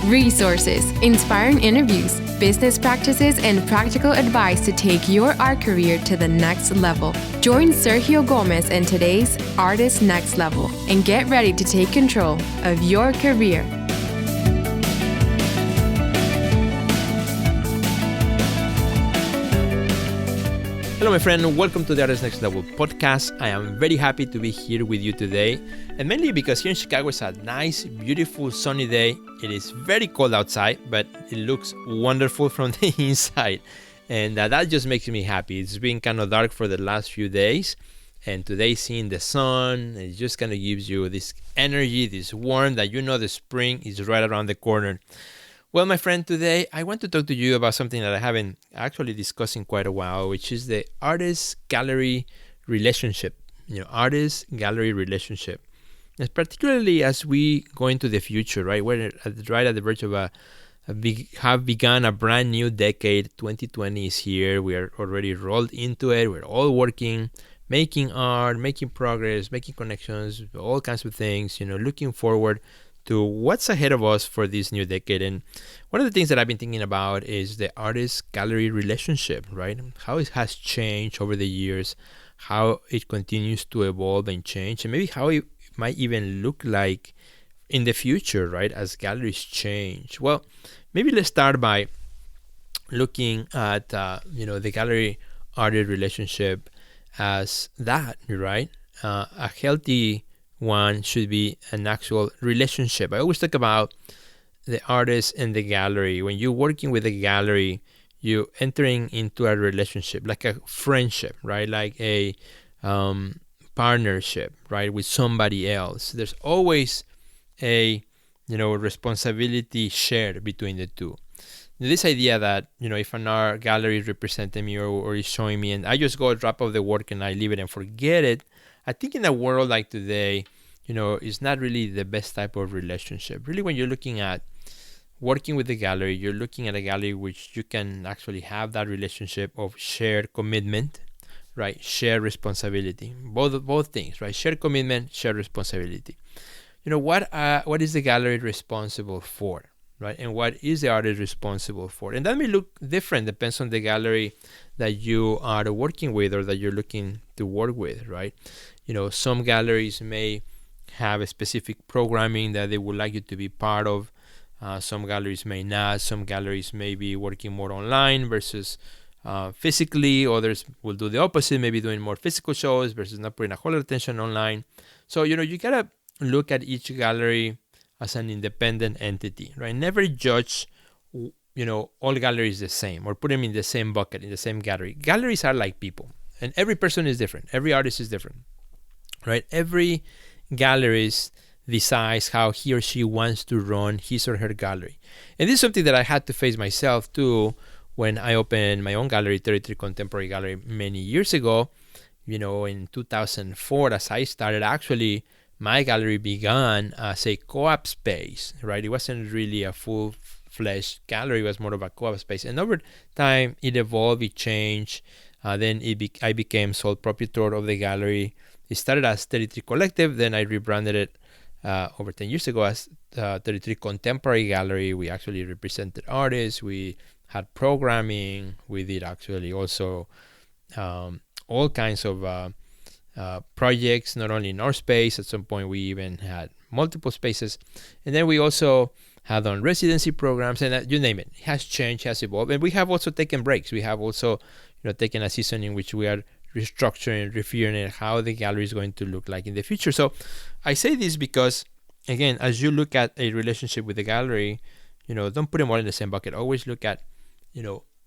Resources, inspiring interviews, business practices, and practical advice to take your art career to the next level. Join Sergio Gomez in today's Artist Next Level and get ready to take control of your career. Hello, my friend. Welcome to the Artist Next Level podcast. I am very happy to be here with you today, and mainly because here in Chicago it's a nice, beautiful, sunny day. It is very cold outside, but it looks wonderful from the inside, and that just makes me happy. It's been kind of dark for the last few days, and today seeing the sun, it just kind of gives you this energy, this warmth that you know the spring is right around the corner. Well, my friend, today I want to talk to you about something that I haven't actually discussed in quite a while, which is the artist-gallery relationship. Artist-gallery relationship. And particularly as we go into the future, right? We're right at the verge of have begun a brand new decade. 2020 is here. We are already rolled into it. We're all working, making art, making progress, making connections, all kinds of things, looking forward to what's ahead of us for this new decade. And one of the things that I've been thinking about is the artist-gallery relationship, right? How it has changed over the years, how it continues to evolve and change, and maybe how it might even look like in the future, right, as galleries change. Well, maybe let's start by looking at, the gallery-artist relationship as that, right? A healthy one should be an actual relationship. I always talk about the artist and the gallery. When you're working with a gallery, you're entering into a relationship, like a friendship, right? Like a partnership, right, with somebody else. There's always a, responsibility shared between the two. This idea that, if an art gallery is representing me or is showing me and I just go drop off the work and I leave it and forget it, I think in a world like today, it's not really the best type of relationship. Really, when you're looking at working with the gallery, you're looking at a gallery which you can actually have that relationship of shared commitment, right? Shared responsibility. Both things, right? Shared commitment, shared responsibility. What is the gallery responsible for, right? And what is the artist responsible for? And that may look different, depends on the gallery that you are working with or that you're looking to work with, right? Some galleries may have a specific programming that they would like you to be part of. Some galleries may not. Some galleries may be working more online versus physically. Others will do the opposite, maybe doing more physical shows versus not putting a whole lot of attention online. So, you gotta look at each gallery as an independent entity, right? Never judge, all galleries the same or put them in the same bucket, in the same gallery. Galleries are like people, and every person is different. Every artist is different, right? Every gallerist decides how he or she wants to run his or her gallery. And this is something that I had to face myself too when I opened my own gallery, 33 Contemporary Gallery, many years ago. In 2004, as I started, actually, my gallery began as a co-op space, right? It wasn't really a full-fledged gallery. It was more of a co-op space. And over time, it evolved, it changed. Then I became sole proprietor of the gallery. It started as 33 Collective. Then I rebranded it over 10 years ago as 33 Contemporary Gallery. We actually represented artists. We had programming. We did actually also all kinds of projects, not only in our space. At some point, we even had multiple spaces. And then we also had done residency programs, and you name it. It has changed, has evolved. And we have also taken breaks. We have also taken a season in which we are restructuring, refiguring how the gallery is going to look like in the future. So I say this because, again, as you look at a relationship with the gallery, don't put them all in the same bucket. Always look at,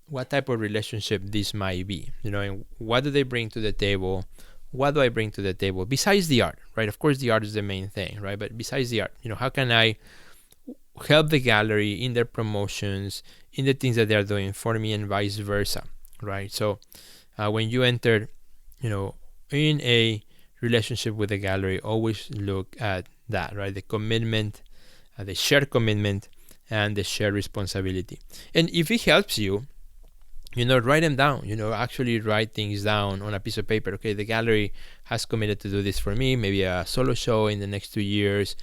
what type of relationship this might be, and what do they bring to the table? What do I bring to the table besides the art, right? Of course, the art is the main thing, right? But besides the art, how can I help the gallery in their promotions, in the things that they're doing for me and vice versa, right? So when you enter, in a relationship with the gallery, always look at that, right? The commitment, the shared commitment, and the shared responsibility. And if it helps you, write them down, actually write things down on a piece of paper. Okay, the gallery has committed to do this for me, maybe a solo show in the next 2 years,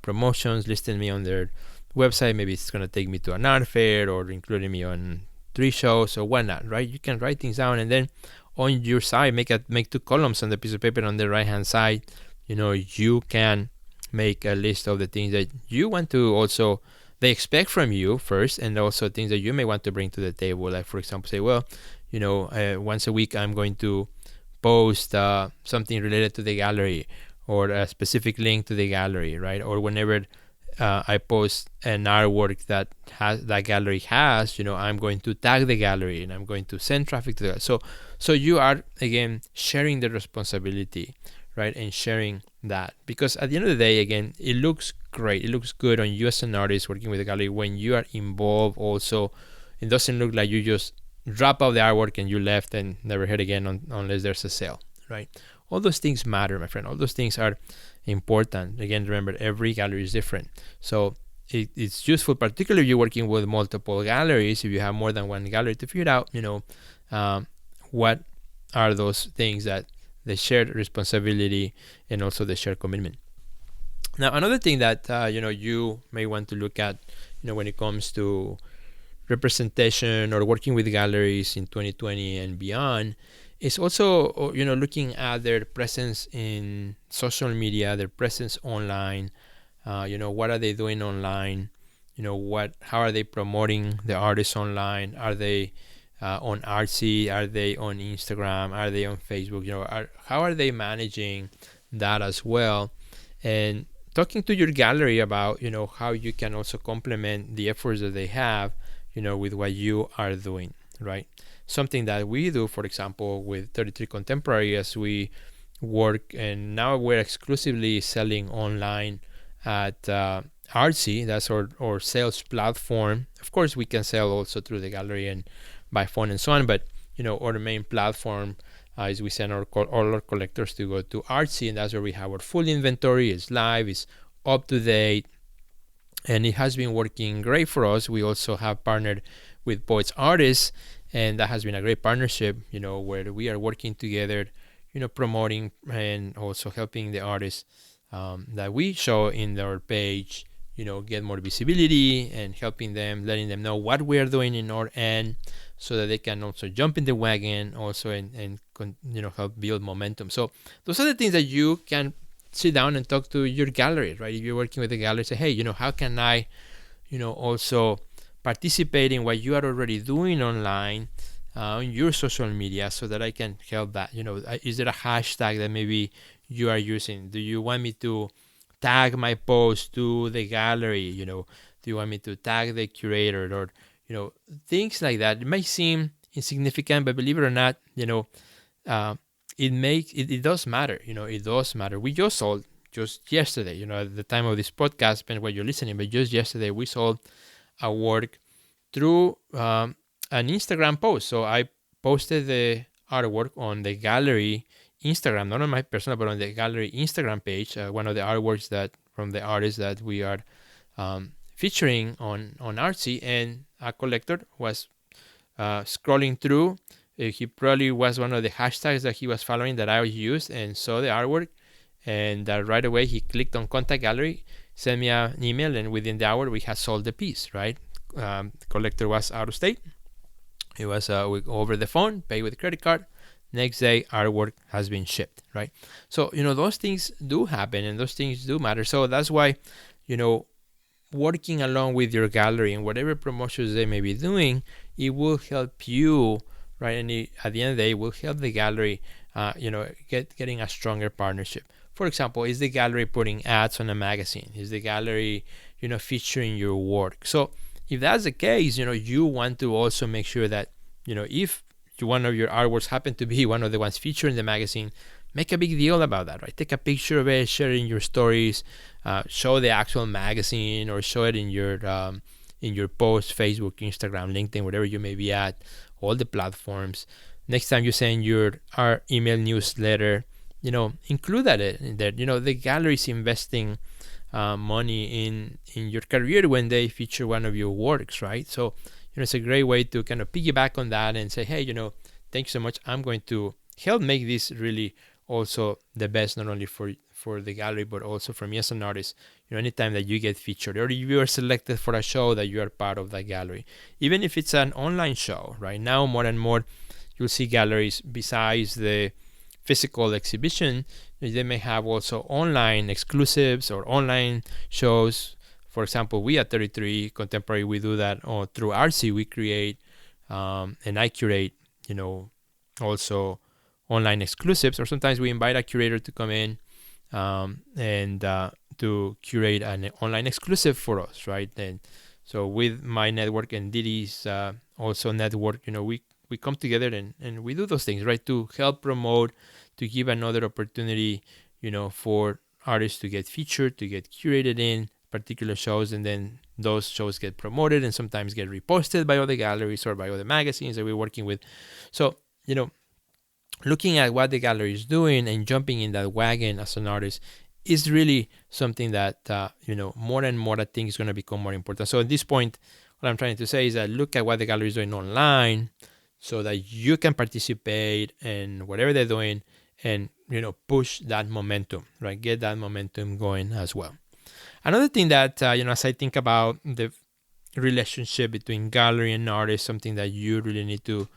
promotions, listing me on their website, maybe it's going to take me to an art fair or including me on 3 shows or whatnot, right? You can write things down, and then on your side, make 2 columns on the piece of paper on the right hand side. You can make a list of the things that you want to also they expect from you first, and also things that you may want to bring to the table. Like, for example, say, well, once a week I'm going to post something related to the gallery, or a specific link to the gallery, right? Or whenever I post an artwork that gallery has, I'm going to tag the gallery and I'm going to send traffic to that. So you are, again, sharing the responsibility, right? And sharing that, because at the end of the day, again, it looks great. It looks good on you as an artist working with a gallery when you are involved also. It doesn't look like you just drop out the artwork and you left and never heard again unless there's a sale, right? All those things matter, my friend. All those things are important. Again, remember, every gallery is different. So it's useful, particularly if you're working with multiple galleries, if you have more than one gallery, to figure out, what are those things that the shared responsibility and also the shared commitment. Now, another thing that, you may want to look at, when it comes to representation or working with galleries in 2020 and beyond, is also, looking at their presence in social media, their presence online. What are they doing online? How are they promoting the artists online? Are they on Artsy? Are they on Instagram? Are they on Facebook? How are they managing that as well? And talking to your gallery about, how you can also complement the efforts that they have, with what you are doing, right? Something that we do, for example, with 33 Contemporary, as we work, and now we're exclusively selling online at Artsy. That's our sales platform. Of course, we can sell also through the gallery and by phone and so on, but our main platform is we send all our collectors to go to Artsy, and that's where we have our full inventory. It's live, it's up to date, and it has been working great for us. We also have partnered with Poets Artists, and that has been a great partnership, where we are working together, promoting and also helping the artists that we show in our page, get more visibility, and helping them, letting them know what we are doing in our end, so that they can also jump in the wagon also and help build momentum. So those are the things that you can sit down and talk to your gallery, right? If you're working with a gallery, say, hey, how can I, also participate in what you are already doing online on your social media, so that I can help that. Is there a hashtag that maybe you are using? Do you want me to tag my post to the gallery? Do you want me to tag the curator, or things like that? It may seem insignificant, but believe it or not, it does matter. It does matter. We just sold just yesterday, at the time of this podcast, depending when you're listening, but just yesterday we sold a work through an Instagram post. So I posted the artwork on the gallery Instagram, not on my personal, but on the gallery Instagram page. One of the artworks that from the artists that we are featuring on Artsy, and a collector was scrolling through. He probably was one of the hashtags that he was following that I used, and saw the artwork, and right away he clicked on Contact Gallery, sent me an email, and within the hour we had sold the piece, right? The collector was out of state. It was over the phone, pay with credit card. Next day, artwork has been shipped, right? So, those things do happen, and those things do matter. So that's why, working along with your gallery and whatever promotions they may be doing, it will help you, right? And at the end of the day, it will help the gallery, getting a stronger partnership. For example, is the gallery putting ads on a magazine? Is the gallery, featuring your work? So if that's the case, you want to also make sure that, if one of your artworks happen to be one of the ones featured in the magazine, make a big deal about that, right? Take a picture of it, share it in your stories, show the actual magazine, or show it in your post, Facebook, Instagram, LinkedIn, whatever you may be at, all the platforms. Next time you send our email newsletter, include that in there. The gallery is investing money in your career when they feature one of your works, right? So it's a great way to kind of piggyback on that and say, hey, thank you so much. I'm going to help make this really also the best, not only for for the gallery, but also for me as an artist. Anytime that you get featured, or if you are selected for a show, that you are part of that gallery, even if it's an online show. Right now, more and more, you'll see galleries besides the physical exhibition. They may have also online exclusives or online shows. For example, we at 33 Contemporary, we do that through RC. We create and I curate, also online exclusives, or sometimes we invite a curator to come in and to curate an online exclusive for us, right? And so with my network and Didi's also network, we come together and we do those things, right, to help promote, to give another opportunity, for artists to get featured, to get curated in particular shows, and then those shows get promoted and sometimes get reposted by other galleries or by other magazines that we're working with. So, looking at what the gallery is doing and jumping in that wagon as an artist is really something that, more and more I think is going to become more important. So at this point, what I'm trying to say is that look at what the gallery is doing online so that you can participate in whatever they're doing and, push that momentum, right? Get that momentum going as well. Another thing that, as I think about the relationship between gallery and artist, something that you really need to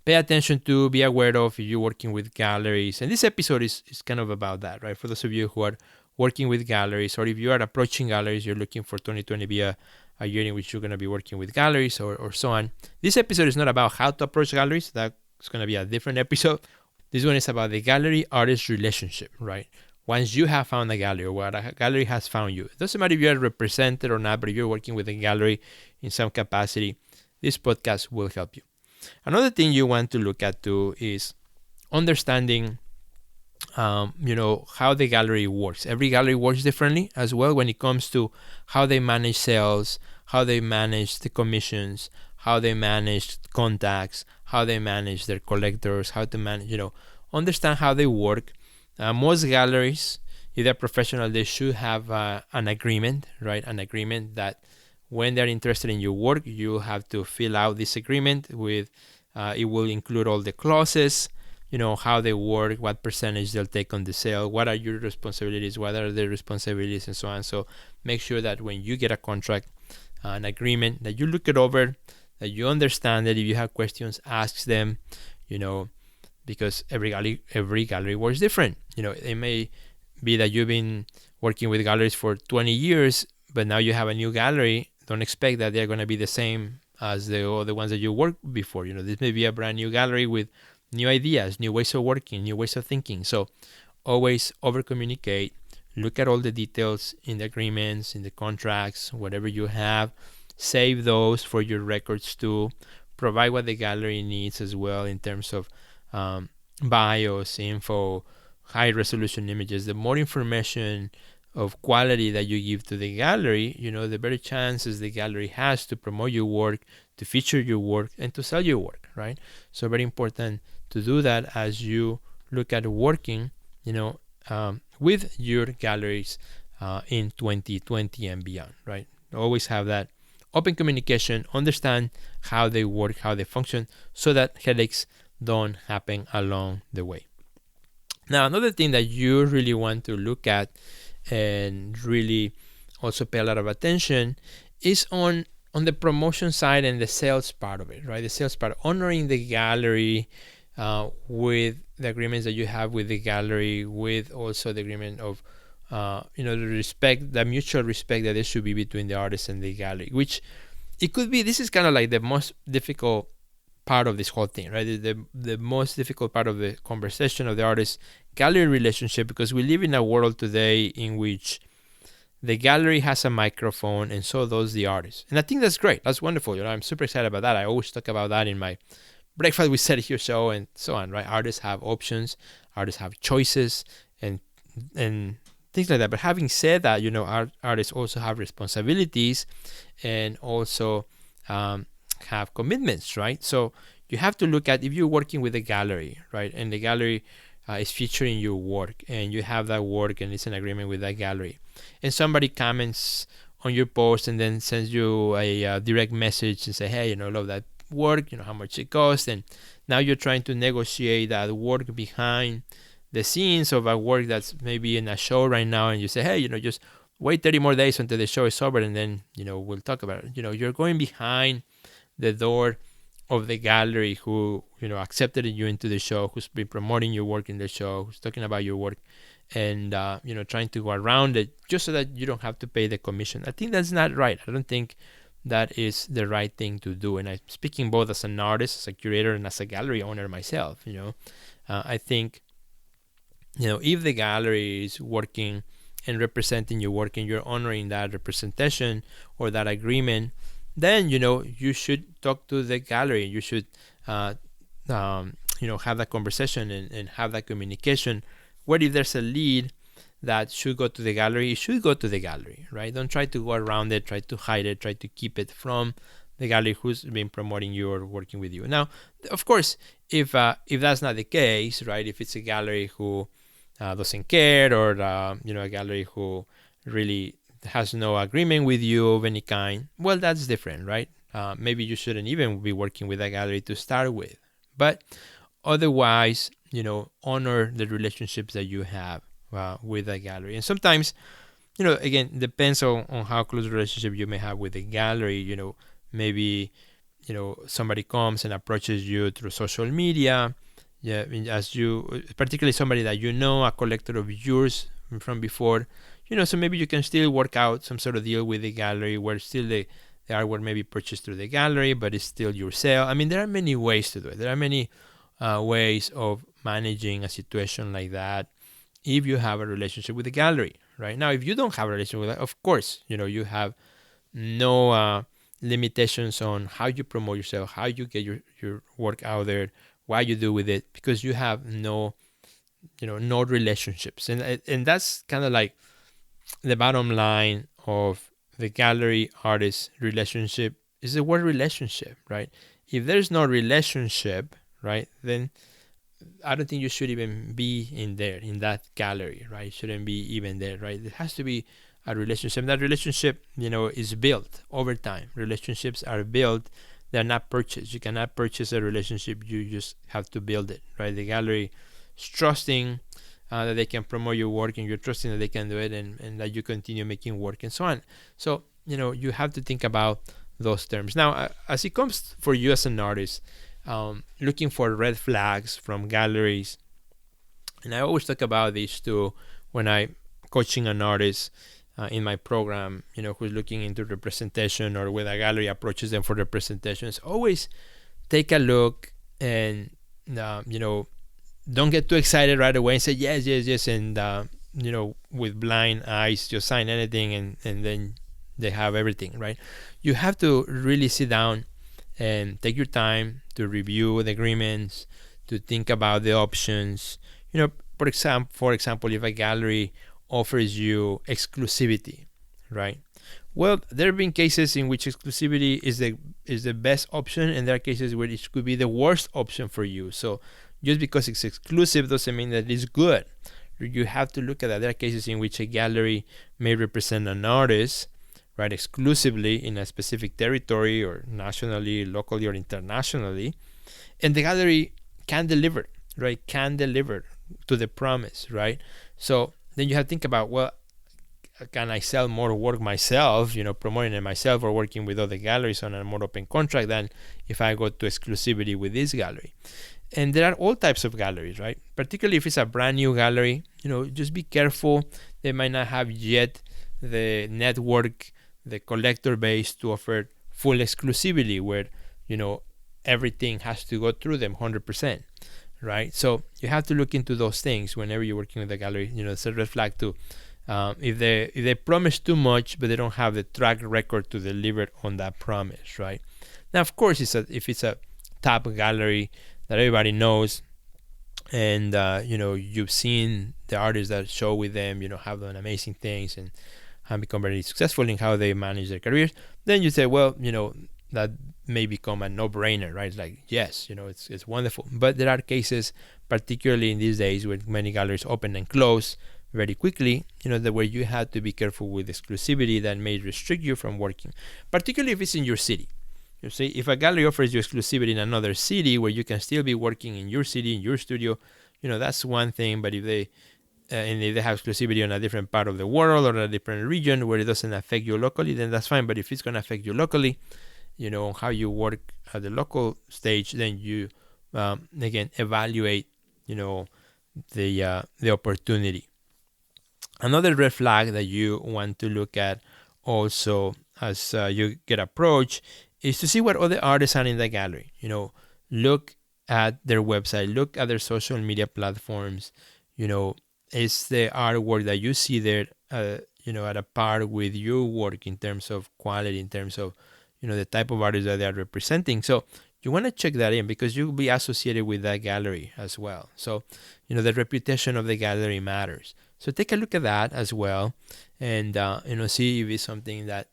pay attention to, be aware of if you're working with galleries. And this episode is kind of about that, right? For those of you who are working with galleries, or if you are approaching galleries, you're looking for 2020 be a year in which you're going to be working with galleries or so on. This episode is not about how to approach galleries. That's going to be a different episode. This one is about the gallery-artist relationship, right? Once you have found a gallery, or what a gallery has found you, it doesn't matter if you're represented or not, but if you're working with a gallery in some capacity, this podcast will help you. Another thing you want to look at too is understanding, how the gallery works. Every gallery works differently as well when it comes to how they manage sales, how they manage the commissions, how they manage contacts, how they manage their collectors, how to manage, understand how they work. Most galleries, if they're professional, they should have an agreement, right? An agreement that when they're interested in your work, you have to fill out this agreement with, it will include all the clauses, how they work, what percentage they'll take on the sale, what are your responsibilities, what are their responsibilities, and so on. So make sure that when you get a contract, an agreement, that you look it over, that you understand it. If you have questions, ask them, because every gallery works different. It may be that you've been working with galleries for 20 years, but now you have a new gallery. Don't expect that they're going to be the same as the other ones that you worked before. This may be a brand new gallery with new ideas, new ways of working, new ways of thinking. So always over-communicate. Look at all the details in the agreements, in the contracts, whatever you have. Save those for your records too. Provide what the gallery needs as well in terms of bios, info, high-resolution images. The more information of quality that you give to the gallery, the better chances the gallery has to promote your work, to feature your work, and to sell your work, right? So very important to do that as you look at working, with your galleries in 2020 and beyond, right? Always have that open communication, understand how they work, how they function, so that headaches don't happen along the way. Now, another thing that you really want to look at and really also pay a lot of attention is on the promotion side and the sales part of it, right? The sales part, honoring the gallery with the agreements that you have with the gallery, with also the agreement of, the respect, the mutual respect that there should be between the artist and the gallery, which it could be, this is kind of like the most difficult part of this whole thing, right? The most difficult part of the conversation of the artist-gallery relationship, because we live in a world today in which the gallery has a microphone and so does the artist. And I think that's great. That's wonderful. I'm super excited about that. I always talk about that in my Breakfast with Sergio show and so on, right? Artists have options, artists have choices and things like that. But having said that, artists also have responsibilities and also have commitments, right? So you have to look at, if you're working with a gallery, right, and the gallery is featuring your work and you have that work and it's an agreement with that gallery, and somebody comments on your post and then sends you a direct message and say, hey, love that work, how much it costs, and now you're trying to negotiate that work behind the scenes of a work that's maybe in a show right now, and you say, hey, just wait 30 more days until the show is over, and then, we'll talk about it. You're going behind the door of the gallery who, accepted you into the show, who's been promoting your work in the show, who's talking about your work, and, trying to go around it just so that you don't have to pay the commission. I think that's not right. I don't think that is the right thing to do. And I'm speaking both as an artist, as a curator, and as a gallery owner myself. I think, if the gallery is working and representing your work and you're honoring that representation or that agreement, then, you should talk to the gallery. You should, have that conversation and have that communication. Where if there's a lead that should go to the gallery, it should go to the gallery, right? Don't try to go around it, try to hide it, try to keep it from the gallery who's been promoting you or working with you. Now, of course, if that's not the case, right? If it's a gallery who doesn't care, or a gallery who really has no agreement with you of any kind, well, that's different, right? Maybe you shouldn't even be working with a gallery to start with. But otherwise, honor the relationships that you have with a gallery. And sometimes, again, depends on how close a relationship you may have with the gallery. Maybe, somebody comes and approaches you through social media. Yeah, particularly somebody that a collector of yours from before, so maybe you can still work out some sort of deal with the gallery where still the artwork may be purchased through the gallery, but it's still your sale. I mean, there are many ways to do it. There are many ways of managing a situation like that if you have a relationship with the gallery, right? Now, if you don't have a relationship with it, of course, you have no limitations on how you promote yourself, how you get your work out there, what you do with it, because you have no relationships. And that's kind of like the bottom line of the gallery artist relationship is the word relationship, right? If there's no relationship, right, then I don't think you should even be in that gallery, right? You shouldn't be even there, right? It has to be a relationship. That relationship, is built over time. Relationships are built. They're not purchased. You cannot purchase a relationship. You just have to build it, right? The gallery is trusting that they can promote your work, and you're trusting that they can do it, and that you continue making work, and so on. So, you have to think about those terms. Now, as it comes for you as an artist, looking for red flags from galleries, and I always talk about this too when I'm coaching an artist in my program, who's looking into representation, or when a gallery approaches them for representations. Always take a look and, don't get too excited right away and say yes, and, with blind eyes, just sign anything and then they have everything, right? You have to really sit down and take your time to review the agreements, to think about the options. For example, if a gallery offers you exclusivity, right? Well, there have been cases in which exclusivity is the best option, and there are cases where it could be the worst option for you. So just because it's exclusive doesn't mean that it's good. You have to look at that. There are cases in which a gallery may represent an artist, right, exclusively in a specific territory, or nationally, locally, or internationally, and the gallery can deliver, right? Can deliver to the promise, right? So then you have to think about, well, can I sell more work myself, promoting it myself, or working with other galleries on a more open contract than if I go to exclusivity with this gallery? And there are all types of galleries, right? Particularly if it's a brand new gallery, just be careful. They might not have yet the network, the collector base to offer full exclusivity where, everything has to go through them 100%, right? So you have to look into those things whenever you're working with a gallery. It's a red flag too. If they promise too much, but they don't have the track record to deliver on that promise, right? Now, of course, if it's a top gallery that everybody knows, and you've seen the artists that show with them, have done amazing things and have become very successful in how they manage their careers, then you say, well, that may become a no-brainer, right? It's like, yes, it's wonderful. But there are cases, particularly in these days, where many galleries open and close very quickly, where you have to be careful with exclusivity that may restrict you from working, particularly if it's in your city. You see, if a gallery offers you exclusivity in another city where you can still be working in your city, in your studio, that's one thing. But if they and if they have exclusivity on a different part of the world or a different region where it doesn't affect you locally, then that's fine. But if it's going to affect you locally, on how you work at the local stage, then you again evaluate the opportunity. Another red flag that you want to look at also as you get approached is to see what other artists are in the gallery. Look at their website, look at their social media platforms. Is the artwork that you see there at a par with your work in terms of quality, in terms of the type of artists that they are representing. So you want to check that in, because you'll be associated with that gallery as well. So the reputation of the gallery matters. So take a look at that as well, and see if it's something that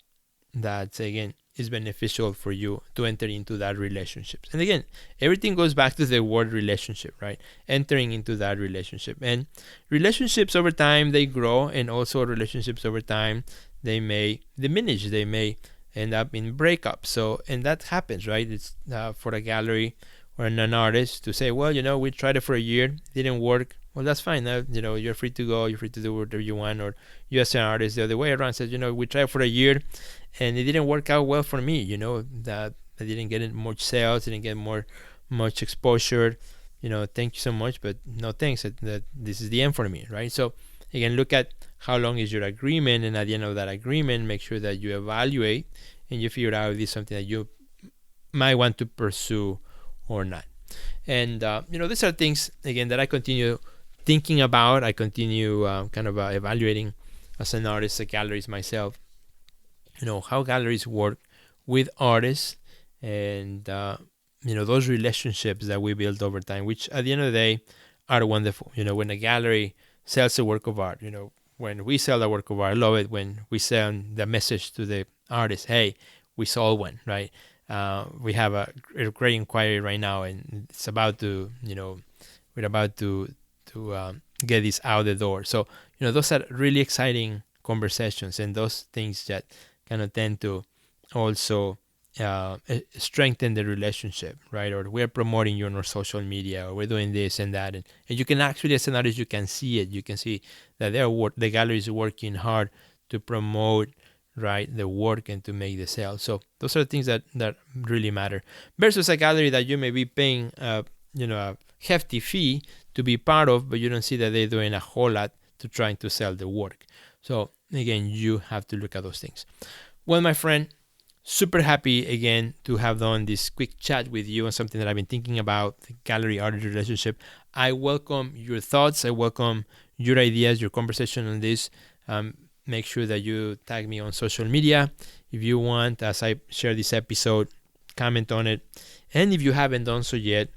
again is beneficial for you to enter into that relationship. And again, everything goes back to the word relationship, right? Entering into that relationship. And relationships over time, they grow, and also relationships over time, they may diminish. They may end up in breakups. So, and that happens, right? It's for a gallery or an artist to say, well, we tried it for a year, didn't work. Well, that's fine. Now, you're free to go. You're free to do whatever you want. Or you as an artist, the other way around, says, we tried for a year and it didn't work out well for me. That I didn't get much sales, didn't get much exposure. Thank you so much, but no thanks. That this is the end for me, right? So again, look at how long is your agreement, and at the end of that agreement, make sure that you evaluate and you figure out if it's something that you might want to pursue or not. And these are things again that I continue thinking about. I continue evaluating as an artist at galleries myself. How galleries work with artists, and those relationships that we build over time, which at the end of the day are wonderful. When a gallery sells a work of art, when we sell a work of art, I love it when we send the message to the artist, hey, we sold one, right? We have a great inquiry right now, and it's about to, we're about to get this out the door. So, those are really exciting conversations, and those things that kind of tend to also strengthen the relationship, right? Or we're promoting you on our social media, or we're doing this and that. And you can actually, as an artist, you can see it. You can see that the gallery is working hard to promote, right, the work and to make the sale. So those are things that really matter. Versus a gallery that you may be paying a hefty fee to be part of, but you don't see that they're doing a whole lot to trying to sell the work. So again, you have to look at those things. Well, my friend, super happy again to have done this quick chat with you on something that I've been thinking about, the gallery-artist relationship. I welcome your thoughts. I welcome your ideas, your conversation on this. Make sure that you tag me on social media. If you want, as I share this episode, comment on it. And if you haven't done so yet,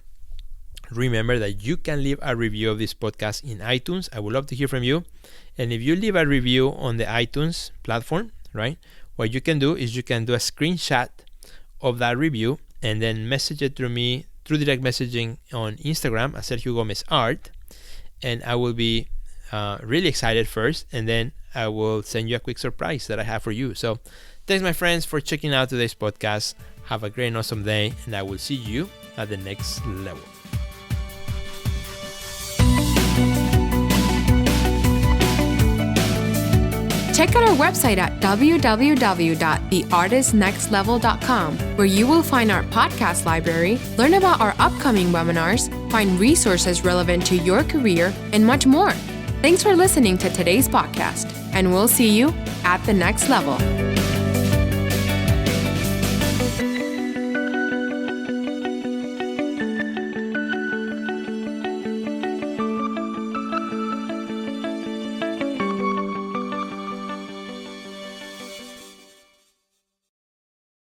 remember that you can leave a review of this podcast in iTunes. I would love to hear from you. And if you leave a review on the iTunes platform, right, what you can do is you can do a screenshot of that review and then message it through me through direct messaging on Instagram at Sergio Gomez Art. And I will be really excited first, and then I will send you a quick surprise that I have for you. So thanks, my friends, for checking out today's podcast. Have a great and awesome day, and I will see you at the next level. Check out our website at www.theartistnextlevel.com, where you will find our podcast library, learn about our upcoming webinars, find resources relevant to your career, and much more. Thanks for listening to today's podcast, and we'll see you at the next level.